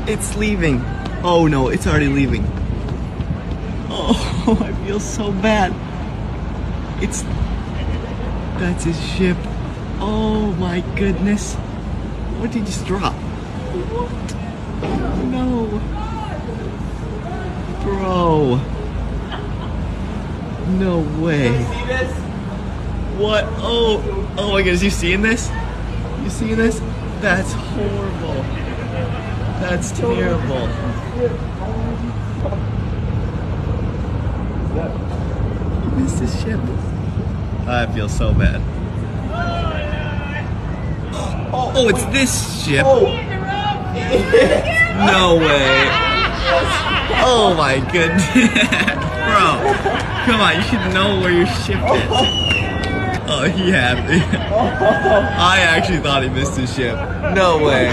It's leaving. Oh no, it's already leaving. Oh, I feel so bad. That's his ship. Oh my goodness. What did he just drop? What? No. Bro. No way. See this? What? Oh my goodness, you seeing this? You seeing this? That's horrible. That's terrible. He missed his ship. I feel so bad. Oh, it's this ship. No way. Oh my goodness. Bro, come on, you should know where your ship is. Oh, he had me. I actually thought he missed his ship. No way.